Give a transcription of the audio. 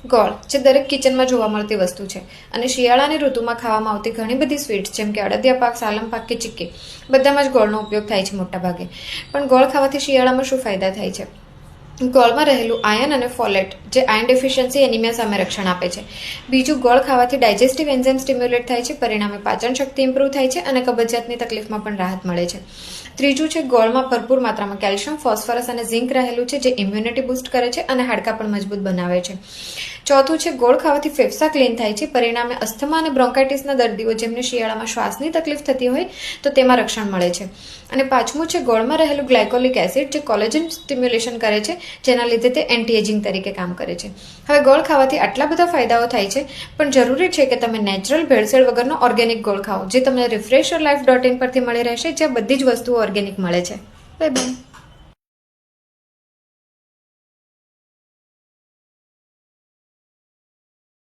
ગોળ જે દરેક કિચનમાં જોવા મળતી વસ્તુ છે અને શિયાળાની ઋતુમાં ખાવામાં આવતી ઘણી બધી સ્વીટ્સ જેમ કે અડદિયા પાક, સાલમ પાક કે ચીક્કી બધામાં જ ગોળનો ઉપયોગ થાય છે મોટા ભાગે. પણ ગોળ ખાવાથી શિયાળામાં શું ફાયદા થાય છે? ગોળમાં રહેલું આયર્ન અને ફોલેટ જે આયર્ન ડેફિશિયન્સી એનિમિયા સામે રક્ષણ આપે છે. બીજું, ગોળ ખાવાથી ડાયજેસ્ટિવ એન્ઝાઇમ સ્ટિમ્યુલેટ થાય છે, પરિણામે પાચન શક્તિ ઇમ્પ્રૂવ થાય છે અને કબજિયાતની તકલીફમાં પણ રાહત મળે છે. ત્રીજું છે, ગોળમાં ભરપૂર માત્રામાં કેલ્શિયમ, ફોસ્ફરસ અને ઝિંક રહેલું છે જે ઇમ્યુનિટી બૂસ્ટ કરે છે અને હાડકાં પણ મજબૂત બનાવે છે. ચોથું છે, ગોળ ખાવાથી ફેફસા ક્લીન થાય છે, પરિણામે અસ્થમા અને બ્રોન્કાઇટિસના દર્દીઓ જેમને શિયાળામાં શ્વાસની તકલીફ થતી હોય તો તેમાં રક્ષણ મળે છે. અને પાંચમું છે, ગોળમાં રહેલું ગ્લાયકોલિક એસિડ જે કોલેજન સ્ટિમ્યુલેશન કરે છે, જેના લીધે તે એન્ટી એજિંગ તરીકે કામ કરે છે. હવે ગોળ ખાવાથી આટલા બધા ફાયદાઓ થાય છે, પણ જરૂરી છે કે તમે નેચરલ ભેળસેળ વગરનો ઓર્ગેનિક ગોળ ખાઓ, જે તમને refresherlife.in પરથી મળી રહેશે, જ્યાં બધી જ વસ્તુઓ ઓર્ગેનિક મળે છે. Bye bye.